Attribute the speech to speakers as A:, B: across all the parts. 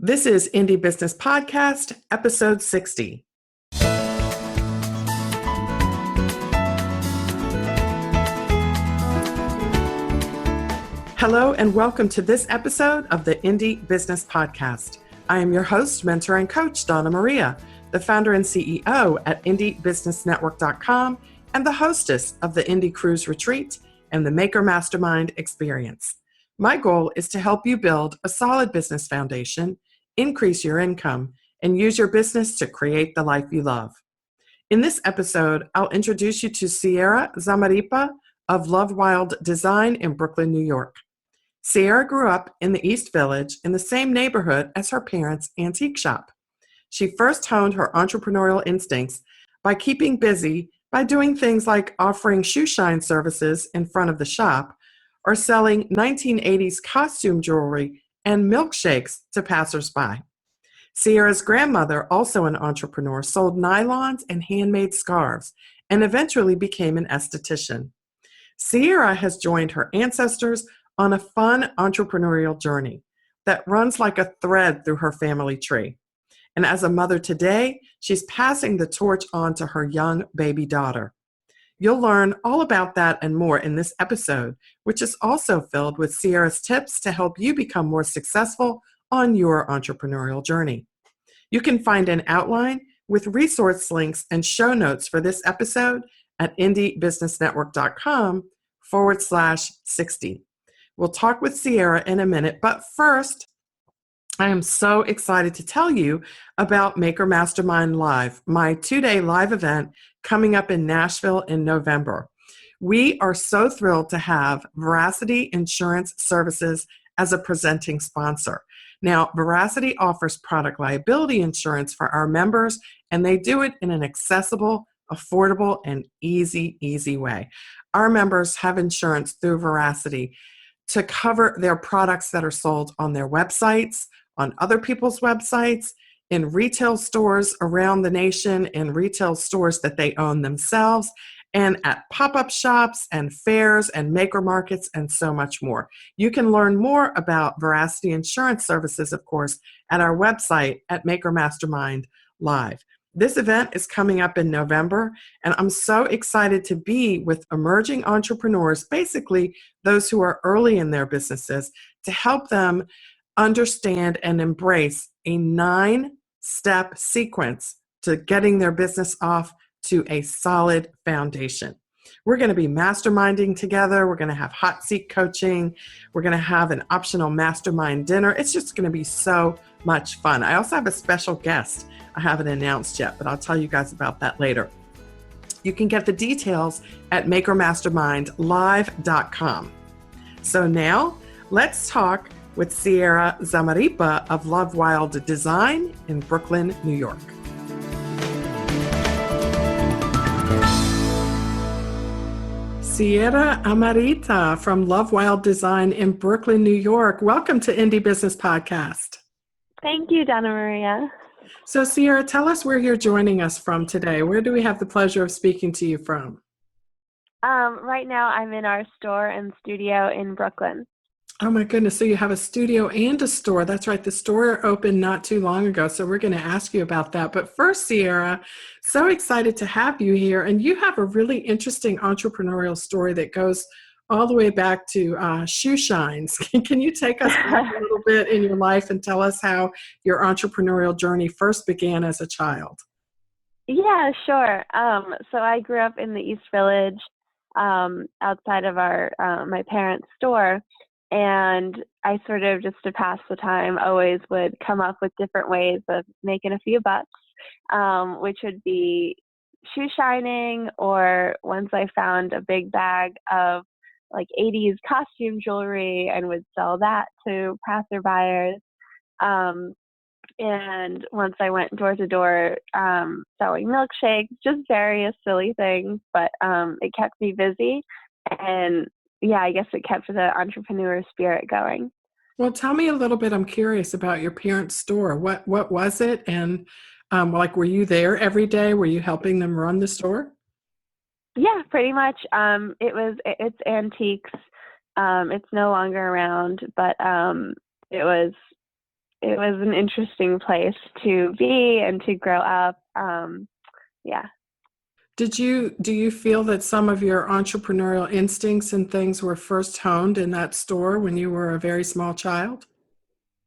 A: This is Indie Business Podcast, episode 60. Hello, and welcome to this episode of the Indie Business Podcast. I am your host, mentor, and coach, Donna Maria, the founder and CEO at indiebusinessnetwork.com and the hostess of the Indie Cruise Retreat and the Maker Mastermind Experience. My goal is to help you build a solid business foundation, increase your income, and use your business to create the life you love. In this episode, I'll introduce you to Sierra Zamarripa of Lovewild Design in Brooklyn, New York. Sierra grew up in the East Village in the same neighborhood as her parents' antique shop. She first honed her entrepreneurial instincts by keeping busy by doing things like offering shoe shine services in front of the shop or selling 1980s costume jewelry and milkshakes to passersby. Sierra's grandmother, also an entrepreneur, sold nylons and handmade scarves and eventually became an esthetician. Sierra has joined her ancestors on a fun entrepreneurial journey that runs like a thread through her family tree. And as a mother today, she's passing the torch on to her young baby daughter. You'll learn all about that and more in this episode, which is also filled with Sierra's tips to help you become more successful on your entrepreneurial journey. You can find an outline with resource links and show notes for this episode at indiebusinessnetwork.com/60. We'll talk with Sierra in a minute, but first, I am so excited to tell you about Maker Mastermind Live, my 2-day live event coming up in Nashville in November. We are so thrilled to have Veracity Insurance Services as a presenting sponsor. Now, Veracity offers product liability insurance for our members, and they do it in an accessible, affordable, and easy way. Our members have insurance through Veracity to cover their products that are sold on their websites, on other people's websites, in retail stores around the nation, in retail stores that they own themselves, and at pop-up shops and fairs and maker markets and so much more. You can learn more about Veracity Insurance Services, of course, at our website at Maker Mastermind Live. This event is coming up in November, and I'm so excited to be with emerging entrepreneurs, basically those who are early in their businesses, to help them understand and embrace a 9-step sequence to getting their business off to a solid foundation. We're going to be masterminding together. We're going to have hot seat coaching. We're going to have an optional mastermind dinner. It's just going to be so much fun. I also have a special guest I haven't announced yet, but I'll tell you guys about that later. You can get the details at makermastermindlive.com. So now let's talk with Sierra Zamarripa of Lovewild Design in Brooklyn, New York. Sierra Zamarripa from Lovewild Design in Brooklyn, New York. Welcome to Indie Business Podcast.
B: Thank you, Donna Maria.
A: So Sierra, tell us where you're joining us from today. Where do we have the pleasure of speaking to you from?
B: Right now I'm in our store and studio in Brooklyn.
A: Oh my goodness. So you have a studio and a store. That's right. The store opened not too long ago. So we're going to ask you about that. But first, Sierra, so excited to have you here. And you have a really interesting entrepreneurial story that goes all the way back to shoe shines. Can you take us back a little bit in your life and tell us how your entrepreneurial journey first began as a child?
B: Yeah, sure. So I grew up in the East Village, outside of my parents' store. And I sort of, just to pass the time, always would come up with different ways of making a few bucks, which would be shoe shining, or once I found a big bag of like 80s costume jewelry and would sell that to passerbyers. And once I went door to door selling milkshakes, just various silly things, but it kept me busy. And yeah, I guess it kept the entrepreneur spirit going.
A: Well, tell me a little bit. I'm curious about your parents' store. What was it? And were you there every day? Were you helping them run the store?
B: Yeah, pretty much. It's antiques. It's no longer around, but it was it was an interesting place to be and to grow up. Yeah.
A: Do you feel that some of your entrepreneurial instincts and things were first honed in that store when you were a very small child?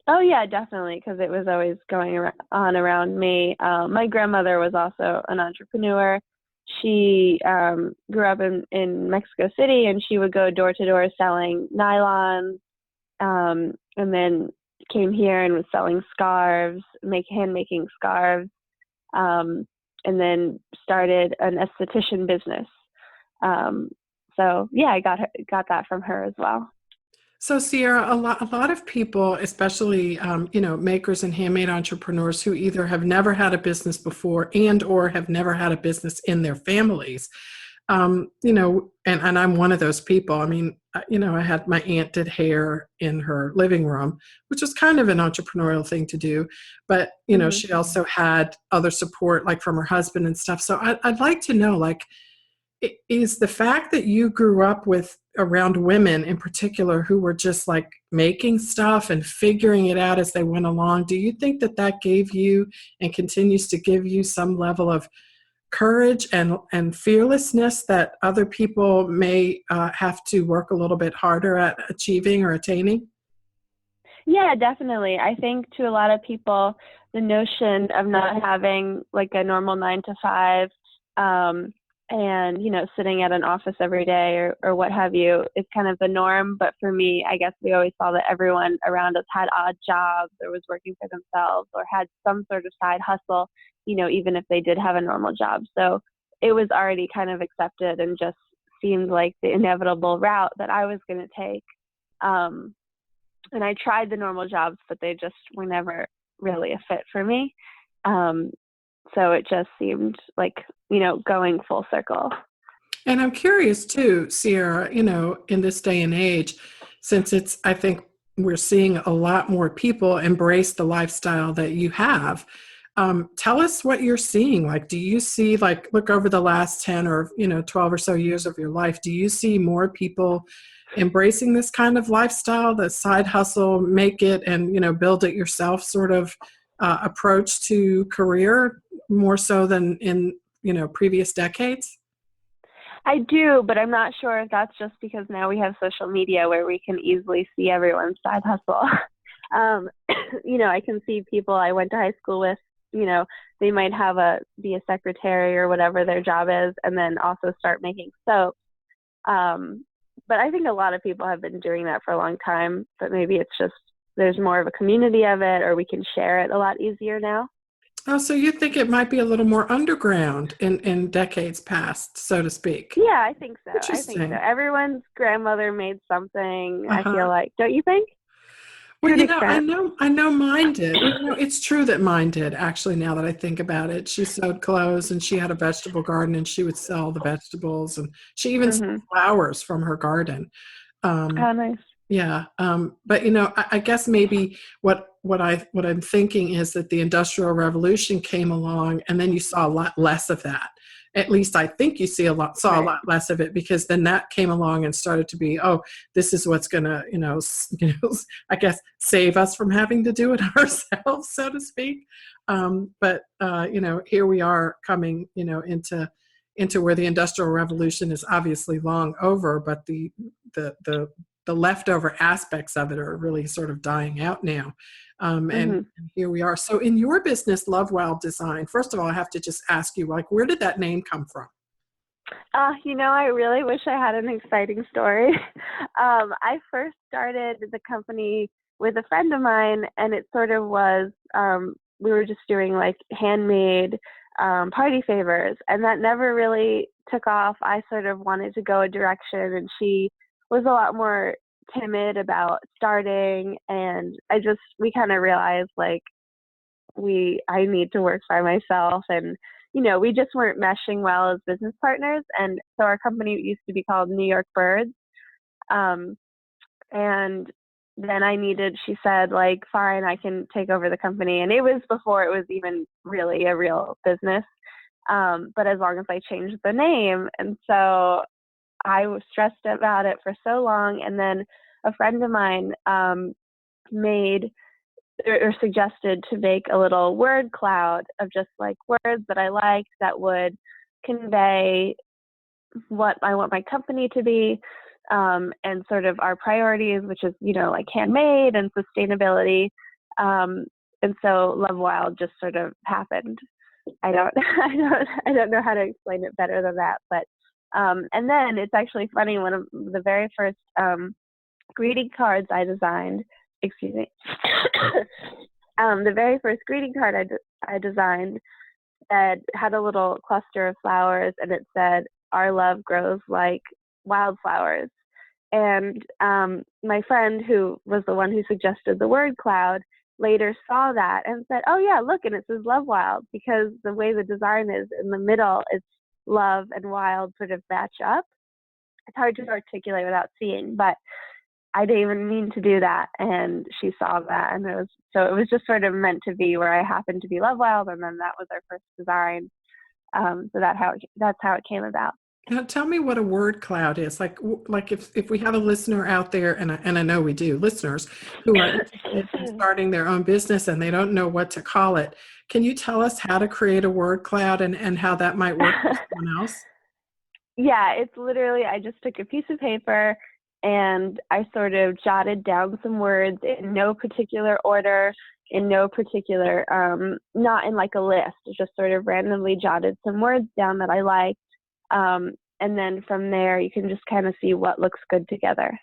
B: Oh yeah, definitely, because it was always on around me. My grandmother was also an entrepreneur. She grew up in Mexico City, and she would go door to door selling nylons, and then came here and was selling scarves, hand making scarves, and then started an esthetician business. So yeah, I got that from her as well.
A: So, Sierra, a lot of people, especially makers and handmade entrepreneurs who either have never had a business before and or have never had a business in their families, and I'm one of those people. I mean, I had my aunt did hair in her living room, which was kind of an entrepreneurial thing to do, but
B: Hmm.
A: she also had other support like from her husband and stuff. So I'd like to know, like, is the fact that you grew up with around women in particular who were just like making stuff and figuring it out as they went along, do you think that that gave you and continues to give you some level of courage and fearlessness that other people may have to work a little bit harder at achieving or attaining?
B: Yeah, definitely. I think to a lot of people, the notion of not having like a normal 9 to 5, um, and sitting at an office every day or what have you is kind of the norm. But for me, I guess we always saw that everyone around us had odd jobs or was working for themselves or had some sort of side hustle, even if they did have a normal job. So it was already kind of accepted and just seemed like the inevitable route that I was going to take. Um, and I tried the normal jobs, but they just were never really a fit for me. Um, so it just seemed like, going full circle.
A: And I'm curious too, Sierra, in this day and age, since I think we're seeing a lot more people embrace the lifestyle that you have. Tell us what you're seeing. Like, do you see, like, look over the last 10 or, 12 or so years of your life, do you see more people embracing this kind of lifestyle, the side hustle, make it and, build it yourself sort of approach to career more so than in, previous decades?
B: I do, but I'm not sure if that's just because now we have social media where we can easily see everyone's side hustle. um, I can see people I went to high school with, they might be a secretary or whatever their job is, and then also start making soap. But I think a lot of people have been doing that for a long time, but maybe it's just there's more of a community of it, or we can share it a lot easier now.
A: Oh, so you think it might be a little more underground in decades past, so to speak.
B: Yeah, I think so. I think so.
A: Interesting.
B: Everyone's grandmother made something, I
A: Uh-huh.
B: feel like. Don't you think?
A: Well,
B: To an extent.
A: I know mine did. It's true that mine did, actually, now that I think about it. She sewed clothes and she had a vegetable garden and she would sell the vegetables and she even sold
B: Mhm.
A: flowers from her garden. Um,
B: Oh, nice.
A: Yeah, but I guess maybe what I'm thinking is that the Industrial Revolution came along, and then you saw a lot less of that. At least I think you saw a
B: Right.
A: lot less of it because then that came along and started to be, oh, this is what's going to, I guess save us from having to do it ourselves, so to speak. But here we are coming, into where the Industrial Revolution is obviously long over, but the the the leftover aspects of it are really sort of dying out now.
B: Mhm.
A: And here we are. So in your business, Lovewild Design, first of all, I have to just ask you, like, where did that name come from?
B: I really wish I had an exciting story. I first started the company with a friend of mine, and it sort of was, we were just doing like handmade party favors, and that never really took off. I sort of wanted to go a direction, and she was a lot more timid about starting, and we kind of realized like I need to work by myself, and we just weren't meshing well as business partners, and so our company used to be called New York Birds. um and then she said like, fine, I can take over the company, and it was before it was even really a real business, but as long as I changed the name. And so I was stressed about it for so long, and then a friend of mine made or suggested to make a little word cloud of just like words that I liked that would convey what I want my company to be, and sort of our priorities, which is, like handmade and sustainability. And so Lovewild just sort of happened. I don't know how to explain it better than that, but, and then it's actually funny. One of the very first, greeting cards I designed, excuse me, the very first greeting card I designed had a little cluster of flowers, and it said, "Our love grows like wildflowers." And my friend, who was the one who suggested the word cloud, later saw that and said, "Oh yeah, look, and it says Lovewild," because the way the design is in the middle, it's love and wild sort of match up. It's hard to articulate without seeing, but I didn't even mean to do that, and she saw that, and it was just sort of meant to be, where I happened to be Lovewild, and then that was our first design. So that's how it came about.
A: Now, tell me what a word cloud is. Like if we have a listener out there, and I know we do, listeners who are interested in starting their own business and they don't know what to call it, can you tell us how to create a word cloud and how that might work for someone else?
B: Yeah, it's literally, I just took a piece of paper and I sort of jotted down some words in no particular order, in no particular, not in like a list, just sort of randomly jotted some words down that I liked. And then from there, you can just kind of see what looks good together.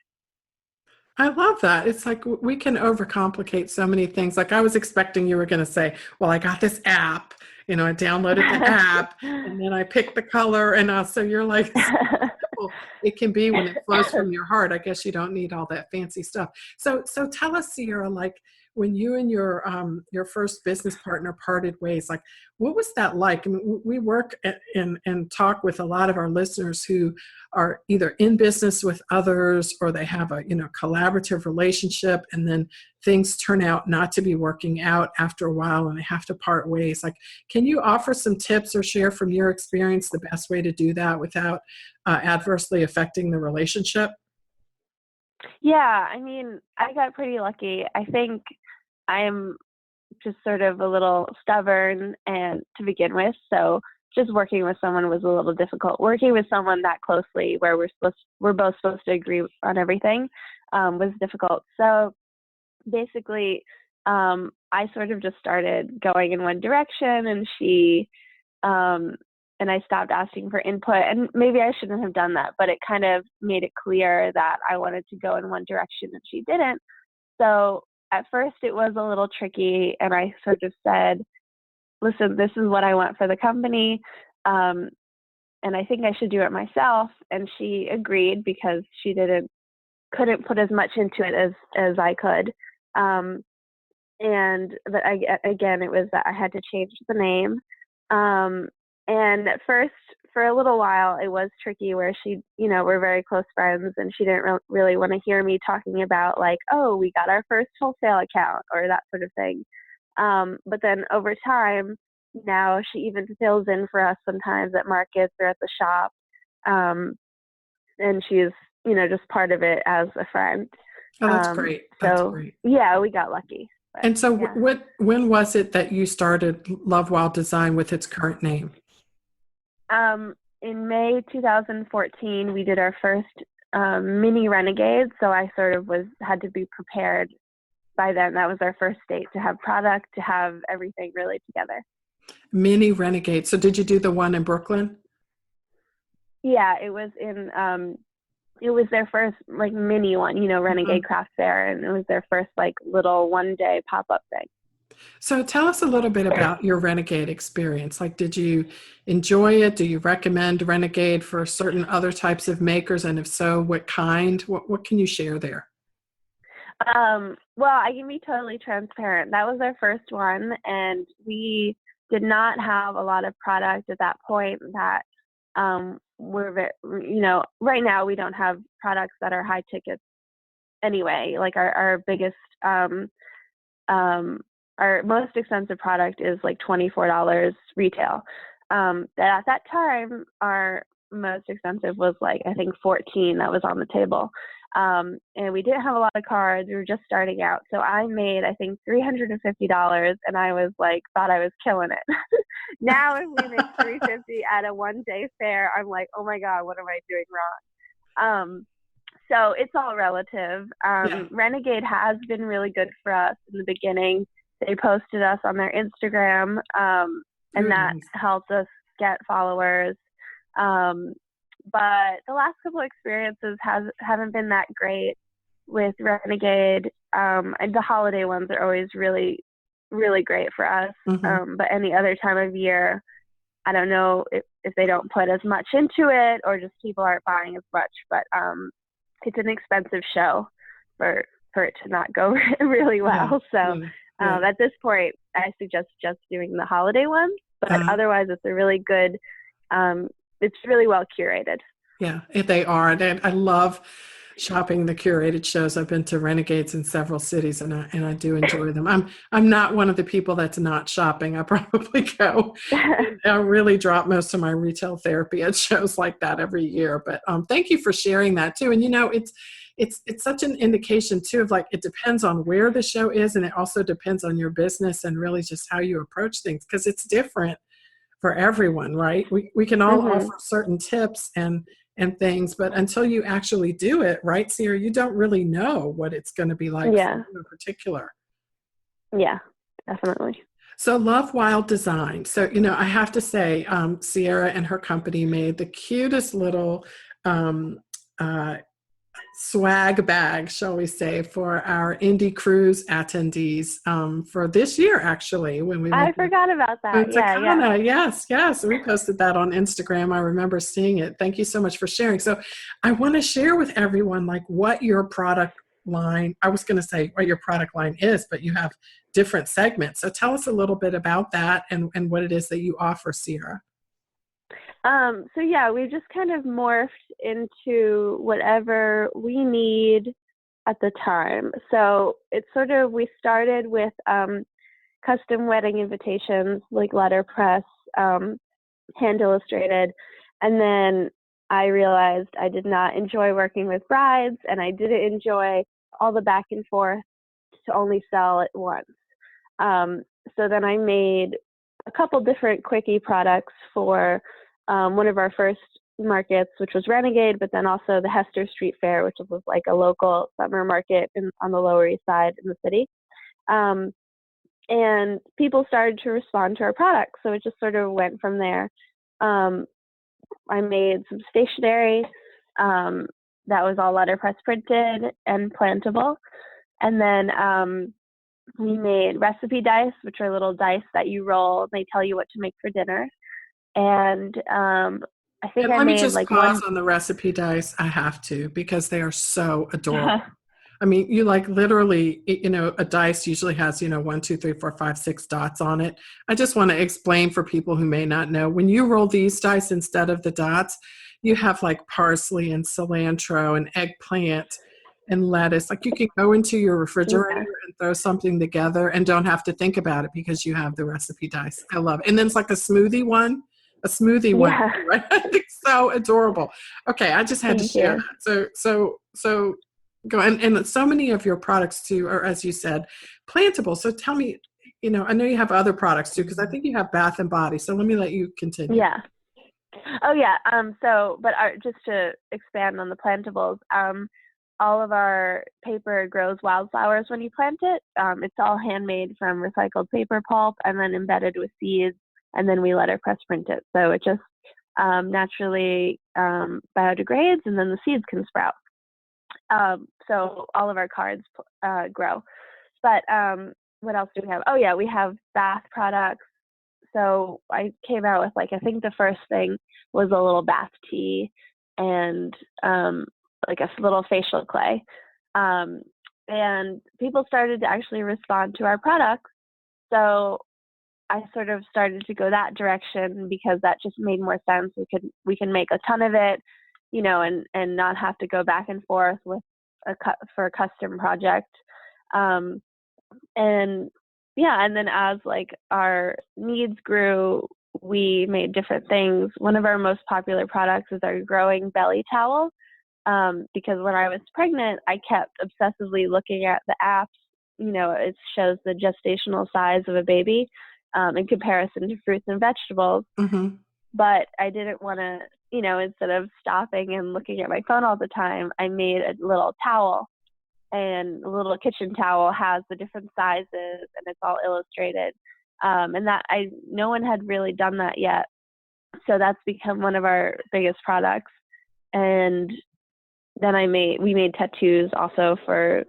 A: I love that. It's like we can overcomplicate so many things. Like I was expecting you were going to say, well, I got this app, I downloaded the app and then I picked the color. And so you're like, it can be when it flows from your heart. I guess you don't need all that fancy stuff. So tell us, Sierra, like when you and your first business partner parted ways, like what was that like? I mean, we work and talk with a lot of our listeners who are either in business with others or they have a collaborative relationship, and then things turn out not to be working out after a while and they have to part ways. Like, can you offer some tips or share from your experience the best way to do that without adversely affecting the relationship?
B: Yeah, I mean, I got pretty lucky. I think I am just sort of a little stubborn and to begin with, so just working with someone was a little difficult. Working with someone that closely, where we're both supposed to agree on everything, was difficult. So basically, I sort of just started going in one direction, and and I stopped asking for input. And maybe I shouldn't have done that, but it kind of made it clear that I wanted to go in one direction and she didn't. So at first it was a little tricky, and I sort of said, "Listen, this is what I want for the company, and I think I should do it myself." And she agreed because she couldn't put as much into it as I could. But again, it was that I had to change the name. And at first, for a little while, it was tricky, where we're very close friends, and she didn't really want to hear me talking about like, "Oh, we got our first wholesale account," or that sort of thing. But then over time, now she even fills in for us sometimes at markets or at the shop. And she's, just part of it as a friend.
A: Oh, that's great. That's great.
B: Yeah, we got lucky. But,
A: and so
B: yeah.
A: when was it that you started Lovewild Design with its current name?
B: In May 2014, we did our first mini Renegade. So I sort of had to be prepared by then. That was our first date, to have product, to have everything really together.
A: Mini Renegade. So did you do the one in Brooklyn?
B: Yeah, it was it was their first like mini one, Renegade Craft Fair, and it was their first like little one-day pop-up thing.
A: So tell us a little bit about your Renegade experience. Like, did you enjoy it? Do you recommend Renegade for certain other types of makers? And if so, what kind? What can you share there?
B: Well, I can be totally transparent. That was our first one, and we did not have a lot of product at that point that right now we don't have products that are high tickets anyway. Like our biggest, our most expensive product is like $24 retail. At that time, our most expensive was like, I think 14 that was on the table. And we didn't have a lot of cards. We were just starting out. So I made, I think, $350, and I was like, thought I was killing it. Now if we make $350 at a one-day fair, I'm like, oh my God, what am I doing wrong? So it's all relative.
A: Yeah.
B: Renegade has been really good for us in the beginning. They posted us on their Instagram, and that
A: Nice.
B: helped us get followers. But the last couple experiences haven't been that great with Renegade. And the holiday ones are always really, really great for us.
A: Mm-hmm.
B: But any other time of year, I don't know if they don't put as much into it or just people aren't buying as much. But it's an expensive show for it to not go really well.
A: Yeah.
B: So
A: Yeah.
B: at this point, I suggest just doing the holiday ones. But otherwise, it's a really good, it's really well curated.
A: Yeah, they are. And I love shopping the curated shows. I've been to Renegades in several cities, and I do enjoy them. I'm not one of the people that's not shopping. I probably go and I really drop most of my retail therapy at shows like that every year. But thank you for sharing that too. And it's such an indication too of like it depends on where the show is, and it also depends on your business and really just how you approach things because it's different for everyone, right? We can all
B: Mm-hmm.
A: offer certain tips and things, but until you actually do it, right, Sierra, you don't really know what it's going to be like for
B: Yeah.
A: you in particular.
B: Yeah, definitely.
A: So Love Wild Design. So, I have to say, Sierra and her company made the cutest little um, uh, swag bag, shall we say, for our Indie Cruise attendees for this year, actually, when we
B: I
A: went
B: forgot about that.
A: to
B: Yeah, yeah.
A: Takana. Yes. We posted that on Instagram. I remember seeing it. Thank you so much for sharing. So I want to share with everyone like what your product line, I was going to say what your product line is, but you have different segments. So tell us a little bit about that and what it is that you offer, Sierra.
B: So yeah, we just kind of morphed into whatever we need at the time. So it's sort of, we started with custom wedding invitations, like letterpress, hand illustrated. And then I realized I did not enjoy working with brides, and I didn't enjoy all the back and forth to only sell at once. So then I made a couple different quickie products for one of our first markets, which was Renegade, but then also the Hester Street Fair, which was like a local summer market on the Lower East Side in the city. And people started to respond to our products. So it just sort of went from there. I made some stationery that was all letterpress printed and plantable. And then we made recipe dice, which are little dice that you roll. They tell you what to make for dinner. And I think
A: And
B: I
A: let me
B: made
A: just
B: like
A: pause
B: one.
A: on the recipe dice. I have to because they are so adorable. I mean, you like literally, a dice usually has, 1, 2, 3, 4, 5, 6 dots on it. I just want to explain for people who may not know. When you roll these dice instead of the dots, you have like parsley and cilantro and eggplant and lettuce. Like you can go into your refrigerator
B: Yeah.
A: and throw something together and don't have to think about it because you have the recipe dice. I love it. And then it's like a smoothie one,
B: Yeah.
A: right? I think so adorable. Okay, I just had to
B: Thank
A: share
B: you.
A: that. So go and so many of your products too are, as you said, plantable. So tell me, I know you have other products too because I think you have Bath and Body. So let me let you continue.
B: Yeah. Oh yeah. But just to expand on the plantables, all of our paper grows wildflowers when you plant it. It's all handmade from recycled paper pulp and then embedded with seeds, and then we letterpress print it. So it just naturally biodegrades, and then the seeds can sprout. So all of our cards grow. But what else do we have? Oh yeah, we have bath products. So I came out with I think the first thing was a little bath tea and like a little facial clay. And people started to actually respond to our products. So I sort of started to go that direction because that just made more sense. We can make a ton of it, and not have to go back and forth with for a custom project. And yeah, and then as our needs grew, we made different things. One of our most popular products is our growing belly towel. because when I was pregnant, I kept obsessively looking at the apps. It shows the gestational size of a baby in comparison to fruits and vegetables.
A: Mm-hmm.
B: But I didn't want to, instead of stopping and looking at my phone all the time, I made a little towel, and the little kitchen towel has the different sizes and it's all illustrated. And no one had really done that yet. So that's become one of our biggest products. And then we made tattoos also for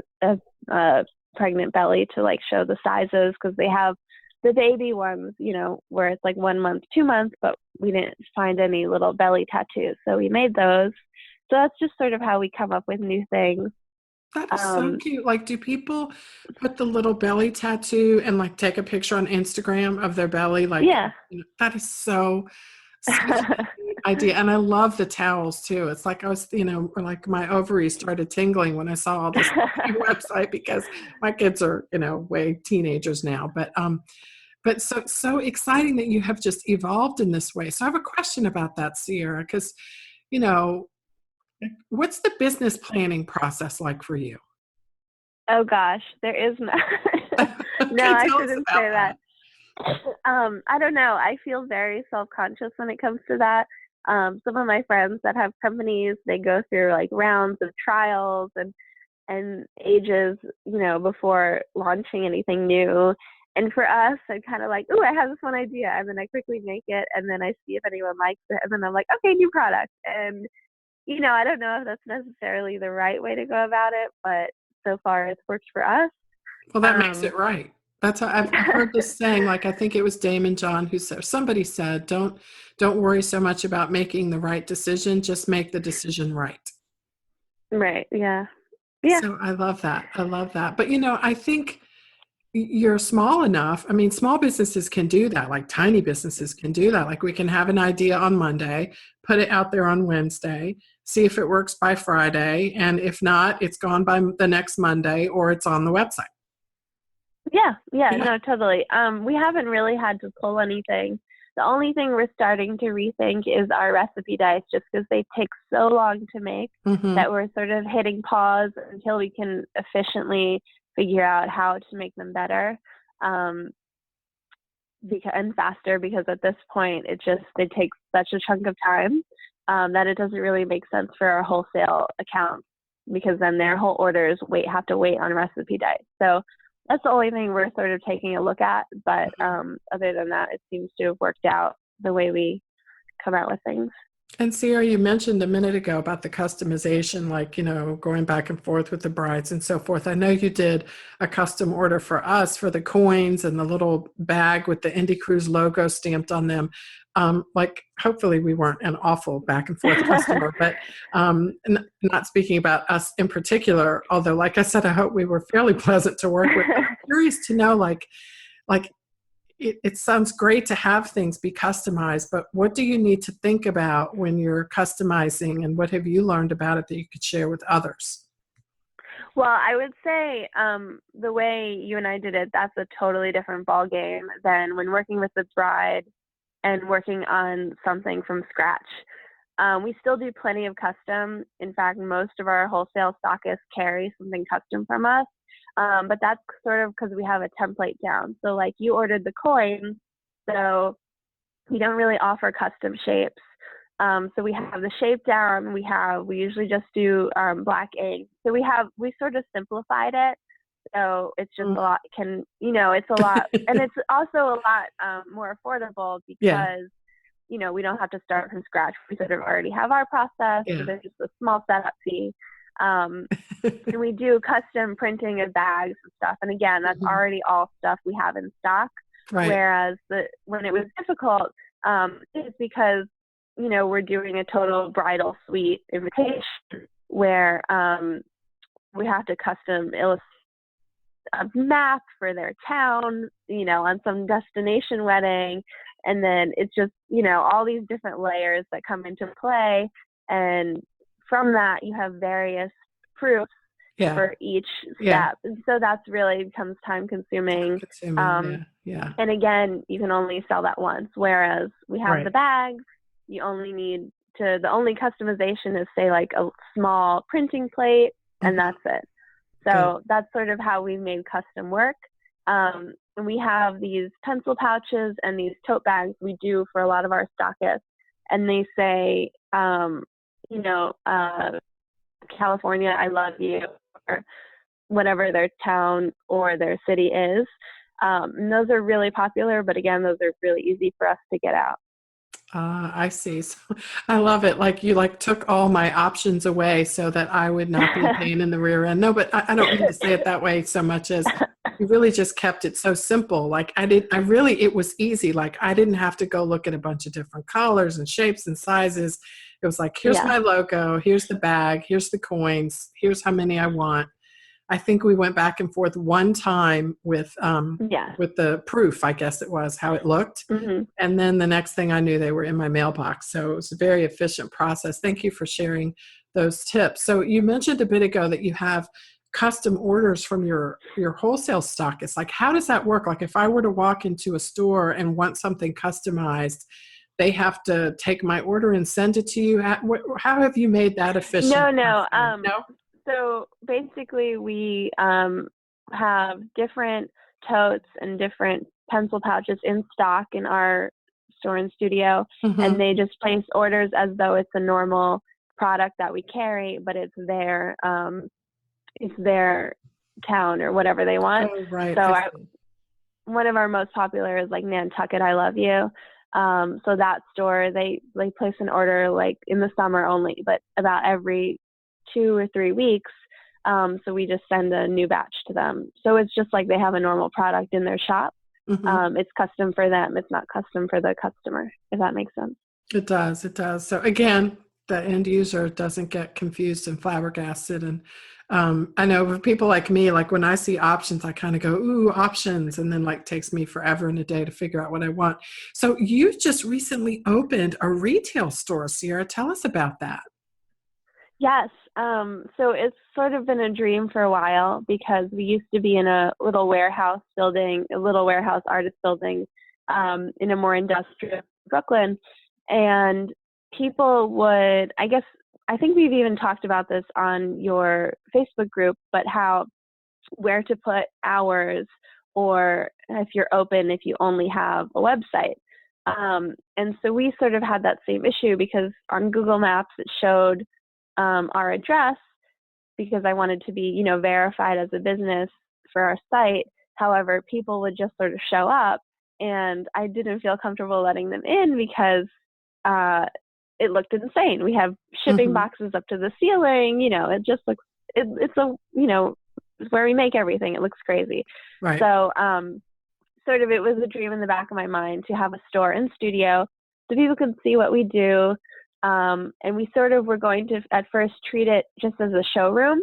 B: a pregnant belly to like show the sizes, because they have the baby ones, where it's like 1 month, 2 months, but we didn't find any little belly tattoos. So we made those. So that's just sort of how we come up with new things.
A: That is so cute. Like, do people put the little belly tattoo and like take a picture on Instagram of their belly? Like,
B: Yeah.
A: that is such a neat idea. And I love the towels too. It's like I was, like my ovaries started tingling when I saw all this website, because my kids are, way teenagers now. But so exciting that you have just evolved in this way. So I have a question about that, Sierra, because, you know, what's the business planning process like for you?
B: Oh gosh, there is no. No,
A: Okay,
B: I
A: tell us
B: shouldn't
A: about
B: say that. I don't know. I feel very self-conscious when it comes to that. Some of my friends that have companies, they go through like rounds of trials and ages, before launching anything new. And for us, I'm kind of like, oh, I have this one idea, and then I quickly make it, and then I see if anyone likes it, and then I'm like, okay, new product. And I don't know if that's necessarily the right way to go about it, but so far it's worked for us.
A: Well, that makes it right. That's how I've heard this saying. Like, I think it was Damon John who said, somebody said, don't worry so much about making the right decision, just make the decision right.
B: Right. Yeah. Yeah.
A: So I love that. I love that. But I think you're small enough. I mean, small businesses can do that. Like tiny businesses can do that. Like we can have an idea on Monday, put it out there on Wednesday, see if it works by Friday. And if not, it's gone by the next Monday, or it's on the website.
B: Yeah. Yeah.
A: Yeah.
B: No, totally. We haven't really had to pull anything. The only thing we're starting to rethink is our recipe dice, just because they take so long to make
A: Mm-hmm.
B: that we're sort of hitting pause until we can efficiently figure out how to make them better, and faster, because at this point it takes such a chunk of time that it doesn't really make sense for our wholesale accounts, because then their whole orders have to wait on recipe dice. So that's the only thing we're sort of taking a look at. But other than that, it seems to have worked out the way we come out with things.
A: And Sierra, you mentioned a minute ago about the customization, like, going back and forth with the brides and so forth. I know you did a custom order for us for the coins and the little bag with the Indie Cruise logo stamped on them. Like, hopefully we weren't an awful back and forth customer, but not speaking about us in particular, although, like I said, I hope we were fairly pleasant to work with. I'm curious to know, like, it sounds great to have things be customized, but what do you need to think about when you're customizing, and what have you learned about it that you could share with others?
B: Well, I would say the way you and I did it, that's a totally different ball game than when working with the bride and working on something from scratch. We still do plenty of custom. In fact, most of our wholesale stockists carry something custom from us. But that's sort of because we have a template down. So like you ordered the coins, so we don't really offer custom shapes. So we have the shape down. We usually just do black ink. So we sort of simplified it. So it's just a lot. It's a lot, and it's also a lot more affordable,
A: Yeah.
B: because we don't have to start from scratch. We sort of already have our process.
A: Yeah.
B: So there's just a small setup fee. And we do custom printing of bags and stuff. And again, that's already all stuff we have in stock.
A: Right.
B: Whereas when it was difficult, it's because, we're doing a total bridal suite invitation where we have to custom illustrate a map for their town, on some destination wedding. And then it's just, all these different layers that come into play. And from that, you have various proofs for each step.
A: Yeah.
B: And so that's really becomes time consuming.
A: Yeah.
B: And again, you can only sell that once. Whereas we have the bags, you only need the only customization is, say, like a small printing plate, and that's it.
A: Good.
B: So that's sort of how we made custom work. And we have these pencil pouches and these tote bags we do for a lot of our stockists, and they say, you know, California, I love you, or whatever their town or their city is. And those are really popular, but again, those are really easy for us to get out.
A: I see. So I love it. Like you like took all my options away so that I would not be a pain in the rear end. No, but I don't mean to say it that way so much as you really just kept it so simple. Like it was easy. Like I didn't have to go look at a bunch of different colors and shapes and sizes. It was like, here's
B: Yeah.
A: my logo, here's the bag, here's the coins, here's how many I want. I think we went back and forth one time with
B: Yeah.
A: the proof, I guess it was, how it looked.
B: Hmm.
A: And then the next thing I knew, they were in my mailbox. So it was a very efficient process. Thank you for sharing those tips. So you mentioned a bit ago that you have custom orders from your wholesale stockists. Like, how does that work? Like, if I were to walk into a store and want something customized, they have to take my order and send it to you. How have you made that efficient?
B: No.
A: No?
B: So basically, we have different totes and different pencil pouches in stock in our store and studio, and
A: Mm-hmm.
B: they just place orders as though it's a normal product that we carry, but it's their town or whatever they want.
A: Oh, right.
B: So
A: I see.
B: one of our most popular is like Nantucket, I Love You. So that store, they place an order like in the summer only, but about every 2 or 3 weeks. So we just send a new batch to them. So it's just like they have a normal product in their shop.
A: Mm-hmm.
B: It's custom for them. It's not custom for the customer, if that makes sense.
A: It does. It does. So again, the end user doesn't get confused and flabbergasted. And I know for people like me, like when I see options, I kind of go, ooh, options. And then like takes me forever and a day to figure out what I want. So you just recently opened a retail store, Sierra. Tell us about that.
B: Yes. So it's sort of been a dream for a while because we used to be in a little warehouse building, a little warehouse artist building in a more industrial Brooklyn. And people would, I think we've even talked about this on your Facebook group, but where to put hours or if you're open, if you only have a website. And so we sort of had that same issue because on Google Maps, it showed our address because I wanted to be, verified as a business for our site. However, people would just sort of show up and I didn't feel comfortable letting them in because it looked insane. We have shipping
A: Mm-hmm.
B: boxes up to the ceiling, it just looks, it's where we make everything. It looks crazy.
A: Right.
B: So sort of it was a dream in the back of my mind to have a store in studio so people could see what we do. And we sort of were going to at first treat it just as a showroom,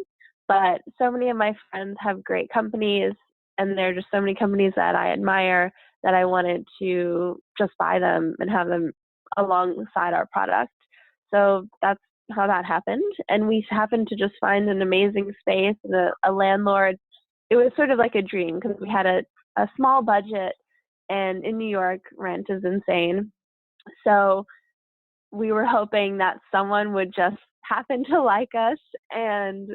B: but so many of my friends have great companies and there are just so many companies that I admire that I wanted to just buy them and have them alongside our product. So that's how that happened. And we happened to just find an amazing space and a landlord. It was sort of like a dream because we had a small budget and in New York, rent is insane. So we were hoping that someone would just happen to like us and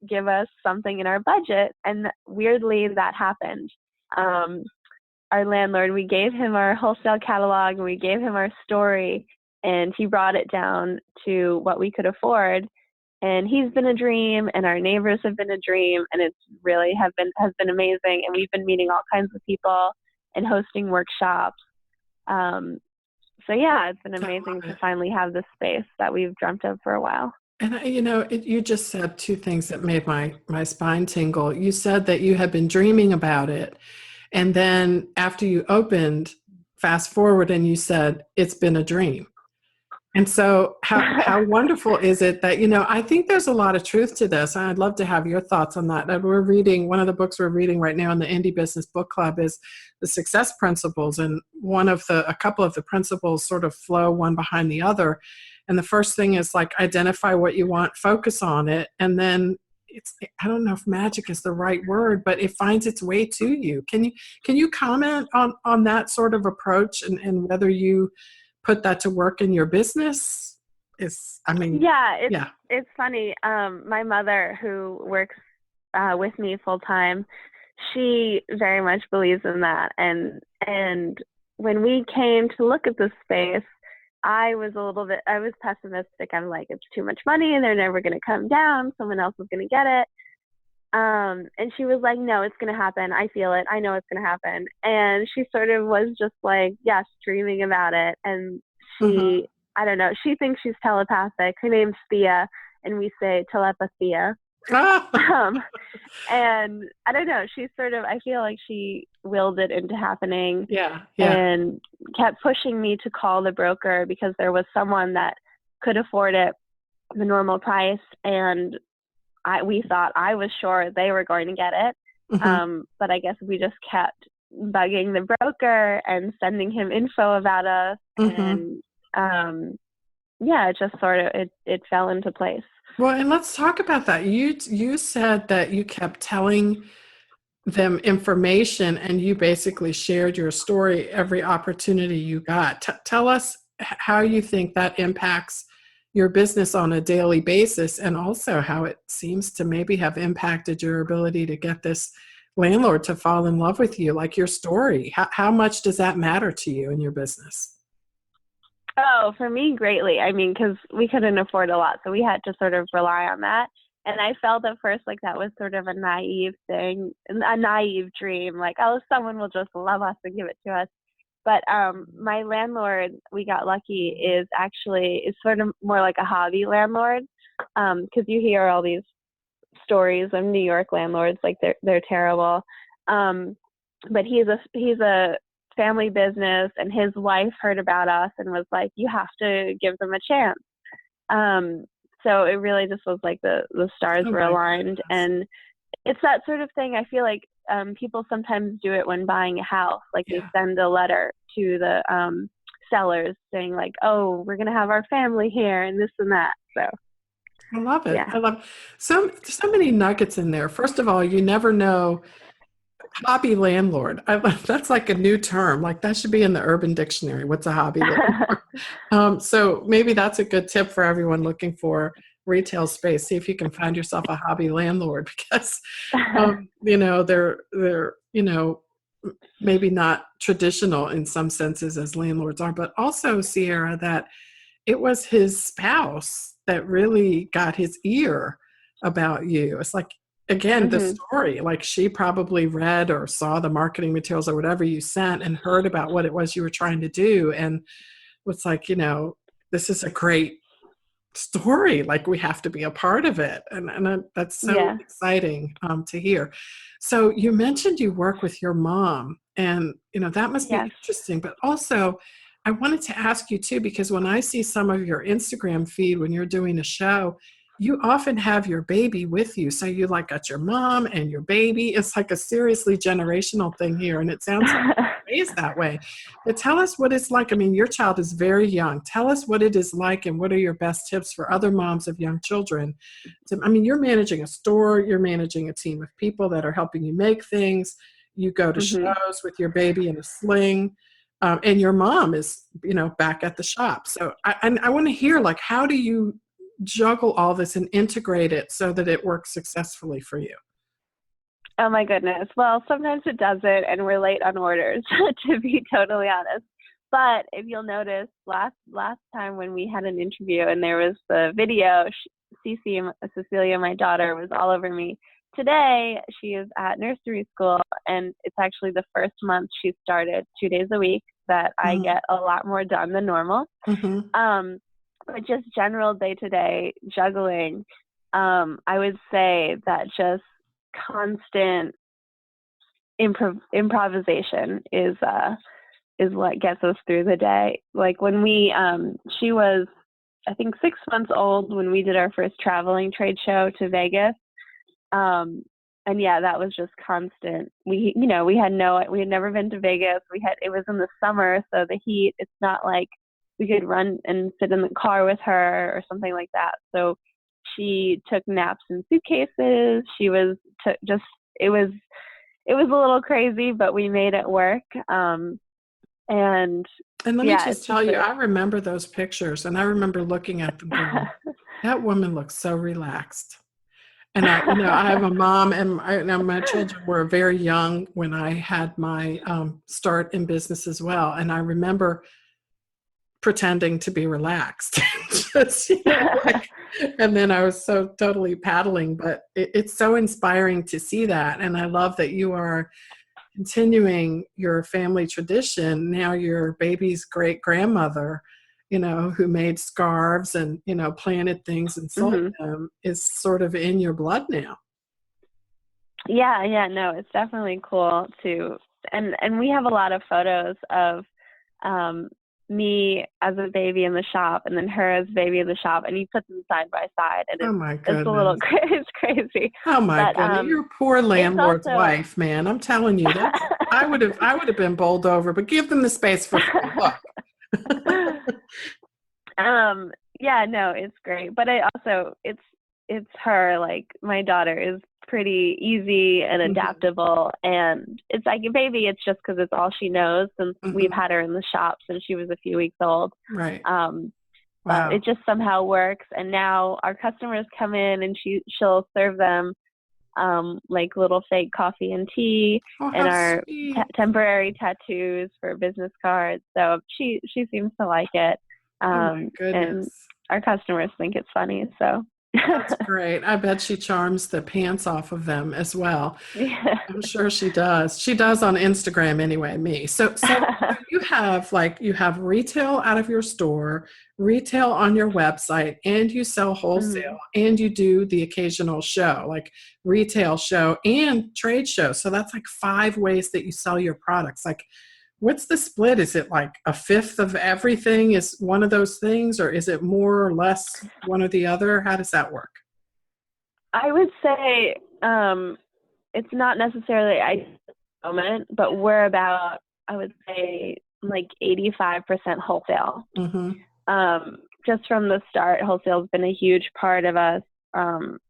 B: give us something in our budget. And weirdly, that happened. Our landlord, we gave him our wholesale catalog and we gave him our story and he brought it down to what we could afford. And he's been a dream and our neighbors have been a dream and it's really has been amazing. And we've been meeting all kinds of people and hosting workshops. So yeah, it's been amazing to finally have this space that we've dreamt of for a while.
A: And you just said two things that made my spine tingle. You said that you had been dreaming about it. And then after you opened, fast forward and you said, it's been a dream. And so how wonderful is it that, I think there's a lot of truth to this. And I'd love to have your thoughts on that. And we're reading, one of the books we're reading right now in the Indie Business Book Club is The Success Principles. And a couple of the principles sort of flow one behind the other. And the first thing is like, identify what you want, focus on it. And then I don't know if magic is the right word, but it finds its way to you. Can you comment on that sort of approach and whether you put that to work in your business
B: Yeah,
A: yeah.
B: it's funny. My mother, who works with me full time, she very much believes in that. And when we came to look at this space, I was pessimistic. I'm like, it's too much money and they're never going to come down. Someone else is going to get it. And she was like, no, it's going to happen. I feel it. I know it's going to happen. And she sort of was just like, yes, dreaming about it. And
A: Mm-hmm.
B: I don't know, she thinks she's telepathic. Her name's Thea, and we say telepathia.
A: Ah,
B: Um, and I don't know, I feel like she willed it into happening
A: yeah, yeah.
B: and kept pushing me to call the broker because there was someone that could afford it, the normal price. And we thought, I was sure they were going to get it.
A: Mm-hmm.
B: But I guess we just kept bugging the broker and sending him info about us.
A: Mm-hmm.
B: And yeah, it just sort of, it fell into place.
A: Well, and let's talk about that. You said that you kept telling them information and you basically shared your story every opportunity you got. Tell us how you think that impacts your business on a daily basis, and also how it seems to maybe have impacted your ability to get this landlord to fall in love with you, like your story. How much does that matter to you in your business?
B: Oh, for me, greatly. I mean, because we couldn't afford a lot, so we had to sort of rely on that. And I felt at first like that was sort of a naive thing, a naive dream, like, oh, someone will just love us and give it to us. But my landlord, we got lucky, is sort of more like a hobby landlord, because you hear all these stories of New York landlords, like they're terrible. But he's a family business, and his wife heard about us and was like, you have to give them a chance. So it really just was like the stars
A: Oh
B: were
A: my
B: aligned.
A: goodness.
B: And it's that sort of thing. I feel like people sometimes do it when buying a house. Like they
A: Yeah.
B: send a letter to the sellers saying like, oh, we're going to have our family here and this and that. So,
A: I love it.
B: yeah.
A: I love so many nuggets in there. First of all, you never know. Hobby landlord. That's like a new term. Like that should be in the Urban Dictionary. What's a hobby landlord? So maybe that's a good tip for everyone looking for retail space. See if you can find yourself a hobby landlord, because they're maybe not traditional in some senses as landlords are, but also, Sierra, that it was his spouse that really got his ear about you. It's like, again, the
B: hmm
A: story, like she probably read or saw the marketing materials or whatever you sent and heard about what it was you were trying to do, and was like, this is a great story. Like we have to be a part of it. And that's so
B: Yeah.
A: exciting to hear. So you mentioned you work with your mom, and that must be
B: Yes.
A: interesting. But also, I wanted to ask you too, because when I see some of your Instagram feed when you're doing a show, you often have your baby with you. So you like got your mom and your baby. It's like a seriously generational thing here. And it sounds like you're raised that way. But tell us what it's like. I mean, your child is very young. Tell us what it is like, and what are your best tips for other moms of young children? I mean, you're managing a store, you're managing a team of people that are helping you make things. You go to
B: hmm
A: shows with your baby in a sling. And your mom is, back at the shop. So I want to hear, like, how do you juggle all this and integrate it so that it works successfully for you?
B: Oh my goodness. Well, sometimes it doesn't, and we're late on orders, to be totally honest. But if you'll notice, last time when we had an interview and there was the video, Cecilia, my daughter, was all over me. Today, she is at nursery school, and it's actually the first month she started 2 days a week that I
A: Mm-hmm.
B: get a lot more done than normal.
A: Mm-hmm.
B: But just general day-to-day juggling, I would say that just constant improvisation is what gets us through the day. Like when she was, I think, 6 months old when we did our first traveling trade show to Vegas. And yeah, that was just constant. We had never been to Vegas. It was in the summer, so the heat, it's not like we could run and sit in the car with her or something like that. So she took naps in suitcases. It was a little crazy, but we made it work. And
A: And let me
B: Yeah,
A: just
B: it's just
A: tell you, I remember those pictures and I remember looking at them going, that woman looks so relaxed. And I have a mom, and my children were very young when I had my start in business as well. And I remember pretending to be relaxed, just, and then I was so totally paddling. But it's so inspiring to see that, and I love that you are continuing your family tradition. Now your baby's great grandmother, who made scarves and, planted things and sold
B: hmm
A: them, is sort of in your blood now.
B: Yeah, no, it's definitely cool to, and we have a lot of photos of um, me as a baby in the shop, and then her as a baby in the shop, and you put them side by side, and
A: Oh my
B: it's a little
A: goodness.
B: it's crazy,
A: Oh my
B: but
A: goodness. Your poor
B: it's
A: landlord's
B: also
A: wife, man. I'm telling you, I would have been bowled over, but give them the space for free. Look.
B: yeah, no, it's great, but it's her, like, my daughter is pretty easy and
A: Mhm,
B: adaptable, and it's like, baby, it's just because it's all she knows since we've
A: mhm.
B: had her in the shop since she was a few weeks old.
A: Right.
B: um but
A: Wow.
B: it just somehow works, and now our customers come in and she'll serve them like little fake coffee and tea,
A: Oh,
B: and
A: how
B: our
A: sweet.
B: temporary tattoos for business cards. So she seems to like it,
A: Oh my
B: and
A: goodness.
B: our customers think it's funny. So
A: That's great. I bet she charms the pants off of them as well.
B: yeah.
A: I'm sure she does. She does on Instagram anyway, me. So you have retail out of your store, retail on your website, and you sell wholesale,
B: Mhm.
A: and you do the occasional show, like retail show and trade show. So that's like 5 ways that you sell your products. Like, what's the split? Is it like a fifth of everything is one of those things, or is it more or less one or the other? How does that work?
B: I would say it's not necessarily I moment, but we're about, I would say, like 85% wholesale.
A: Mm-hmm.
B: Just from the start, wholesale has been a huge part of us.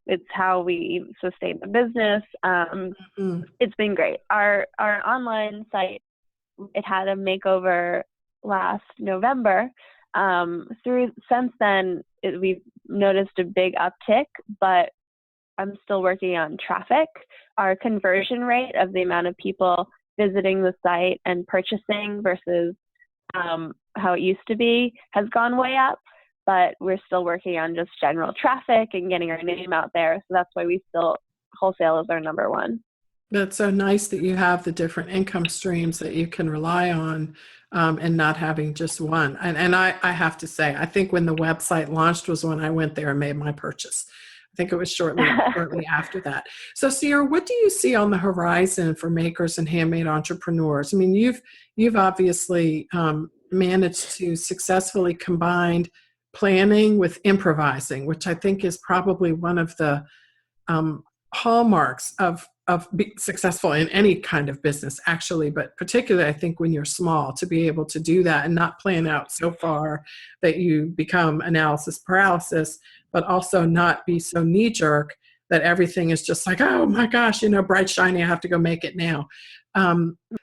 B: It's how we sustain the business.
A: Mm-hmm.
B: It's been great. Our online site, it had a makeover last November. Through since then, we've noticed a big uptick, but I'm still working on traffic. Our conversion rate of the amount of people visiting the site and purchasing versus how it used to be has gone way up, but we're still working on just general traffic and getting our name out there. So that's why wholesale is our number one.
A: That's so nice that you have the different income streams that you can rely on, and not having just one. And I have to say, I think when the website launched was when I went there and made my purchase. I think it was shortly after that. So, Sierra, what do you see on the horizon for makers and handmade entrepreneurs? I mean, you've obviously managed to successfully combine planning with improvising, which I think is probably one of the hallmarks of being successful in any kind of business, actually, but particularly I think when you're small, to be able to do that and not plan out so far that you become analysis paralysis, but also not be so knee jerk that everything is just like, oh my gosh, bright shiny, I have to go make it now.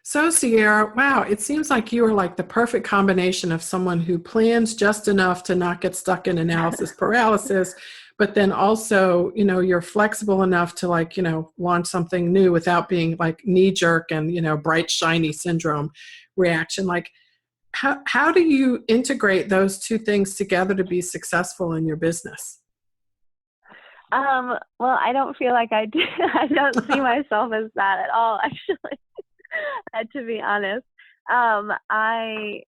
A: So Sierra, wow, it seems like you are like the perfect combination of someone who plans just enough to not get stuck in analysis paralysis, but then also, you're flexible enough to, like, launch something new without being like knee jerk and, bright shiny syndrome reaction. Like, how do you integrate those two things together to be successful in your business?
B: Well, I don't feel like I do. I don't see myself as that at all, actually, to be honest. I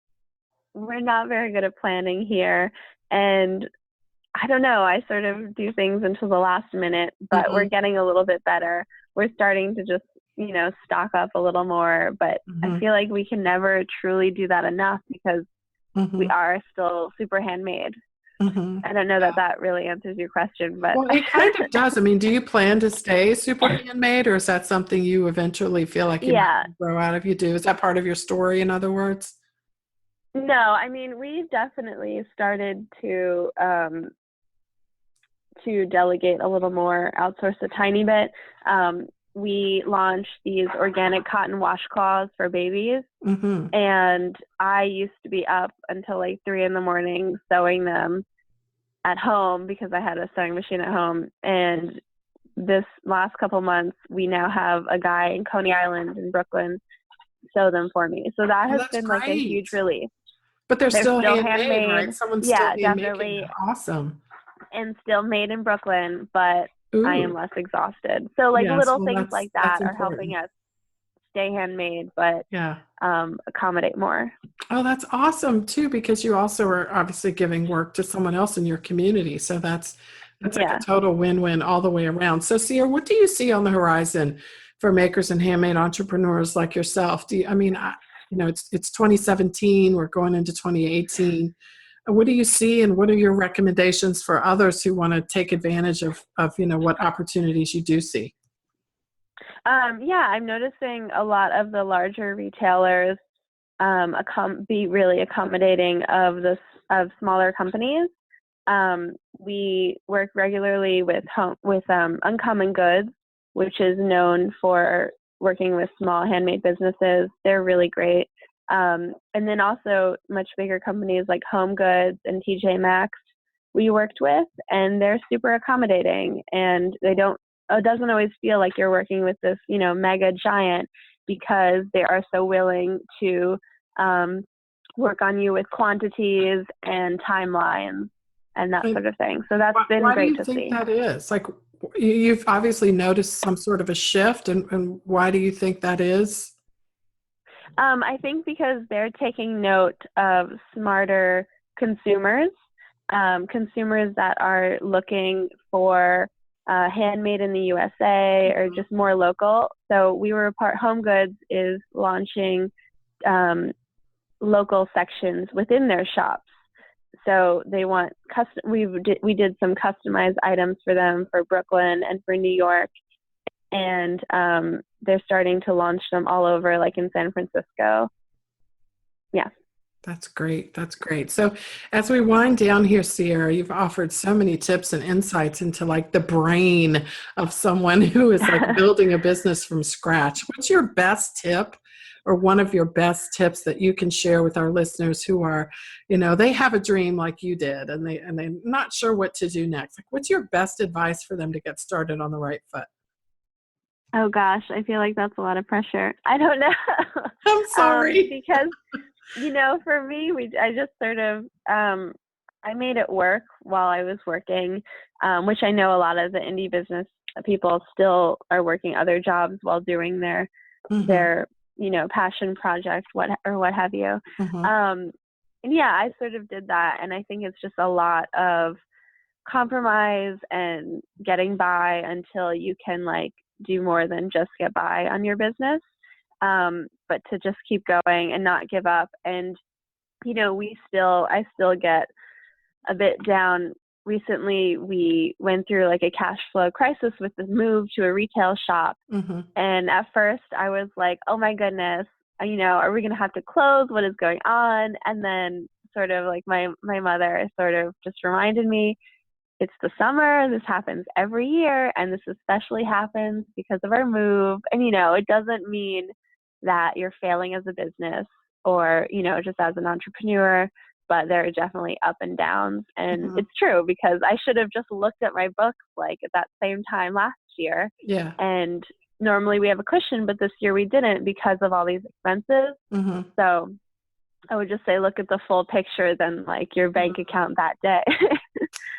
B: We're not very good at planning here, and I don't know. I sort of do things until the last minute, but we're
A: Hmm.
B: getting a little bit better. We're starting to just, stock up a little more, but I
A: Hmm.
B: feel like we can never truly do that enough because we
A: Hmm.
B: are still super handmade.
A: Hmm.
B: I don't know that that really answers your question, but
A: Well, it kind of does. I mean, do you plan to stay super handmade, or is that something you eventually feel like you might
B: yeah.
A: grow out of? You do? Is that part of your story, in other words?
B: No, I mean, we definitely started to delegate a little more, outsource a tiny bit. we launched these organic cotton washcloths for babies.
A: Mm-hmm.
B: And I used to be up until like 3 a.m. sewing them at home because I had a sewing machine at home. And this last couple months, we now have a guy in Coney Island in Brooklyn sew them for me. So that has
A: That's
B: been
A: great.
B: like a huge relief.
A: But they're still
B: still
A: handmade, right? Someone's
B: yeah,
A: still handmaking
B: definitely.
A: them. Awesome.
B: And still made in Brooklyn, but
A: Ooh.
B: I am less exhausted. So like
A: Yes,
B: little
A: well,
B: things like that are
A: important.
B: helping us stay handmade, but
A: yeah,
B: accommodate more.
A: Oh, that's awesome too, because you also are obviously giving work to someone else in your community. So that's like a total win-win all the way around. So Sierra, what do you see on the horizon for makers and handmade entrepreneurs like yourself? It's 2017, we're going into 2018. What do you see, and what are your recommendations for others who want to take advantage of what opportunities you do see?
B: I'm noticing a lot of the larger retailers be really accommodating of smaller companies. We work regularly with Uncommon Goods, which is known for working with small handmade businesses. They're really great. And then also much bigger companies like Home Goods and TJ Maxx we worked with, and they're super accommodating, and it doesn't always feel like you're working with this, mega giant, because they are so willing to work on you with quantities and timelines and that sort of thing. So that's been great to see.
A: Why do you think that is? Like, you've obviously noticed some sort of a shift, and why do you think that is?
B: I think because they're taking note of smarter consumers, consumers that are looking for handmade in the USA or just more local. So Home Goods is launching local sections within their shops. So they want we did some customized items for them for Brooklyn and for New York, and they're starting to launch them all over, like in San Francisco. Yeah.
A: That's great. That's great. So as we wind down here, Sierra, you've offered so many tips and insights into like the brain of someone who is like building a business from scratch. What's your best tip, or one of your best tips that you can share with our listeners who are, they have a dream like you did, and they're not sure what to do next? Like, what's your best advice for them to get started on the right foot?
B: Oh gosh, I feel like that's a lot of pressure. I don't know.
A: I'm sorry.
B: Because, for me, I just sort of, I made it work while I was working, which I know a lot of the indie business people still are working other jobs while doing their passion project, what have you. And I sort of did that. And I think it's just a lot of compromise and getting by until you can do more than just get by on your business, but to just keep going and not give up. And I still get a bit down. Recently we went through a cash flow crisis with the move to a retail shop, and at first I was like, oh my goodness, are we gonna have to close? What is going on? And then sort of my mother sort of just reminded me, it's the summer, this happens every year, and this especially happens because of our move. And, it doesn't mean that you're failing as a business or, just as an entrepreneur, but there are definitely up and downs. And it's true, because I should have just looked at my books at that same time last year.
A: Yeah.
B: And normally we have a cushion, but this year we didn't because of all these expenses. So I would just say, look at the full picture than your bank account that day.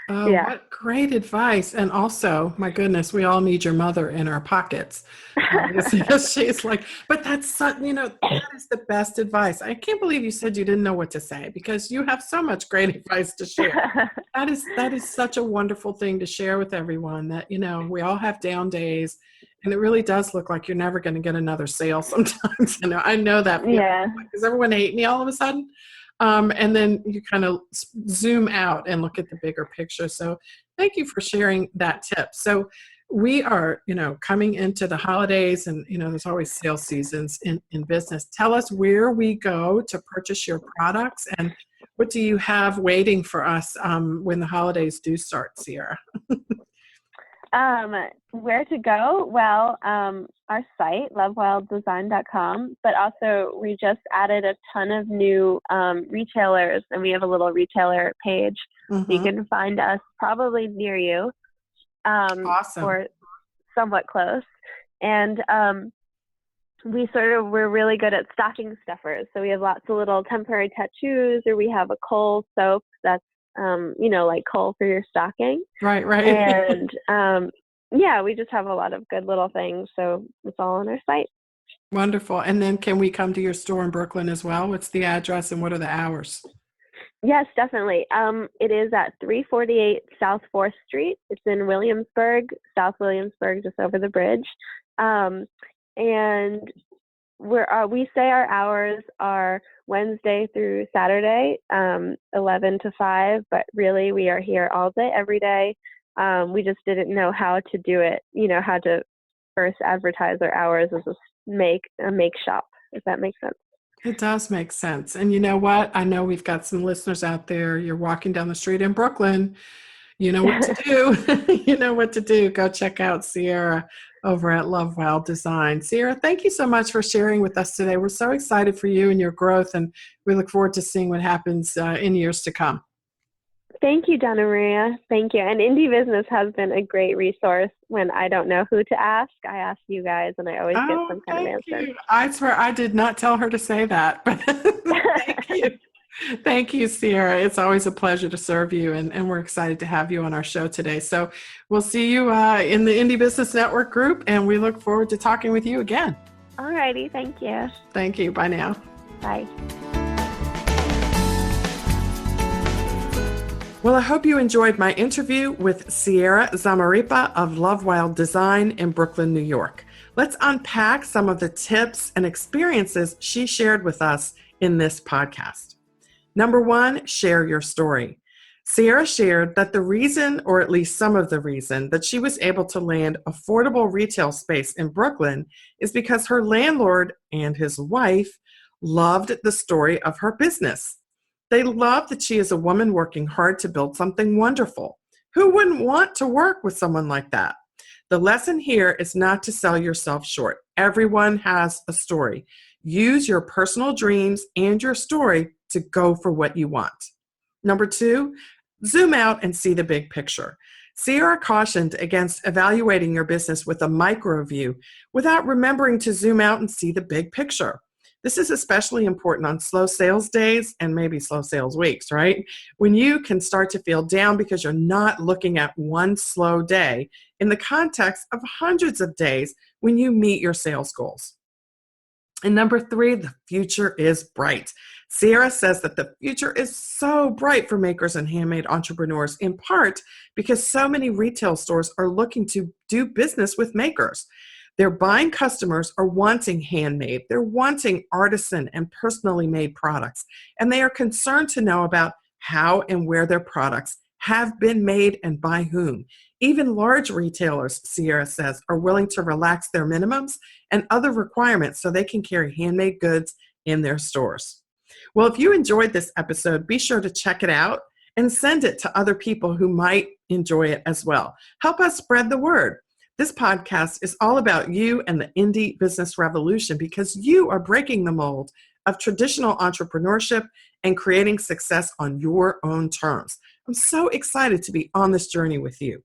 A: Oh, yeah. What great advice. And also, my goodness, we all need your mother in our pockets. She's but that's, that is the best advice. I can't believe you said you didn't know what to say, because you have so much great advice to share. That is such a wonderful thing to share with everyone, that, we all have down days, and it really does look like you're never going to get another sale sometimes. I know that.
B: Yeah.
A: Because everyone hates me all of a sudden. And then you kind of zoom out and look at the bigger picture. So thank you for sharing that tip. So we are, coming into the holidays, and, there's always sales seasons in business. Tell us where we go to purchase your products, and what do you have waiting for us when the holidays do start, Sierra?
B: Where to go? Well, our site, lovewilddesign.com, but also we just added a ton of new retailers, and we have a little retailer page. So you can find us probably near you,
A: Awesome.
B: or somewhat close. And we're really good at stocking stuffers. So we have lots of little temporary tattoos, or we have a Kohl soap that's, like Kohl for your stocking.
A: Right.
B: And yeah, we just have a lot of good little things. So it's all on our site.
A: Wonderful. And then can we come to your store in Brooklyn as well? What's the address and what are the hours?
B: Yes, definitely. It is at 348 South 4th Street. It's in Williamsburg, South Williamsburg, just over the bridge. And we say our hours are Wednesday through Saturday, 11 to 5, but really we are here all day, every day. We just didn't know how to do it, how to first advertise our hours as a make shop, if that makes sense.
A: It does make sense. And you know what? I know we've got some listeners out there. You're walking down the street in Brooklyn. You know what to do. You know what to do. Go check out Sierra over at Lovewild Design. Sierra, thank you so much for sharing with us today. We're so excited for you and your growth, and we look forward to seeing what happens in years to come.
B: Thank you, Donna Maria. Thank you. And Indie Business has been a great resource. When I don't know who to ask, I ask you guys, and I always get some kind of answer.
A: You. I swear I did not tell her to say that, but thank you. Thank you, Sierra. It's always a pleasure to serve you, and we're excited to have you on our show today. So we'll see you in the Indie Business Network group, and we look forward to talking with you again.
B: All righty. Thank you.
A: Thank you. Bye now.
B: Bye.
A: Well, I hope you enjoyed my interview with Sierra Zamarripa of Lovewild Design in Brooklyn, New York. Let's unpack some of the tips and experiences she shared with us in this podcast. Number one, share your story. Sierra shared that the reason, or at least some of the reason, that she was able to land affordable retail space in Brooklyn is because her landlord and his wife loved the story of her business. They love that she is a woman working hard to build something wonderful. Who wouldn't want to work with someone like that? The lesson here is not to sell yourself short. Everyone has a story. Use your personal dreams and your story to go for what you want. Number two, zoom out and see the big picture. Sierra cautioned against evaluating your business with a micro view without remembering to zoom out and see the big picture. This is especially important on slow sales days and maybe slow sales weeks, right? When you can start to feel down because you're not looking at one slow day in the context of hundreds of days when you meet your sales goals. And number three, the future is bright. Sierra says that the future is so bright for makers and handmade entrepreneurs, in part because so many retail stores are looking to do business with makers. Their buying customers are wanting handmade. They're wanting artisan and personally made products. And they are concerned to know about how and where their products have been made and by whom. Even large retailers, Sierra says, are willing to relax their minimums and other requirements so they can carry handmade goods in their stores. Well, if you enjoyed this episode, be sure to check it out and send it to other people who might enjoy it as well. Help us spread the word. This podcast is all about you and the indie business revolution because you are breaking the mold of traditional entrepreneurship and creating success on your own terms. I'm so excited to be on this journey with you.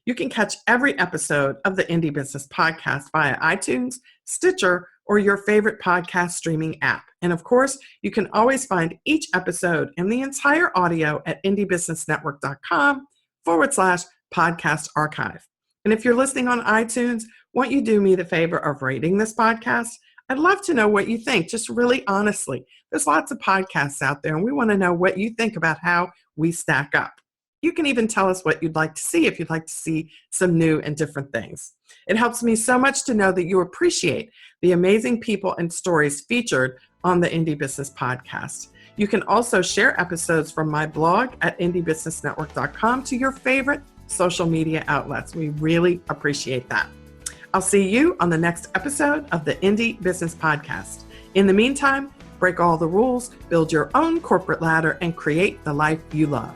A: You can catch every episode of the Indie Business Podcast via iTunes, Stitcher, or your favorite podcast streaming app. And of course, you can always find each episode and the entire audio at indiebusinessnetwork.com/podcast archive. And if you're listening on iTunes, won't you do me the favor of rating this podcast? I'd love to know what you think, just really honestly. There's lots of podcasts out there, and we want to know what you think about how we stack up. You can even tell us what you'd like to see if you'd like to see some new and different things. It helps me so much to know that you appreciate the amazing people and stories featured on the Indie Business Podcast. You can also share episodes from my blog at indiebusinessnetwork.com to your favorite social media outlets. We really appreciate that. I'll see you on the next episode of the Indie Business Podcast. In the meantime, break all the rules, build your own corporate ladder, and create the life you love.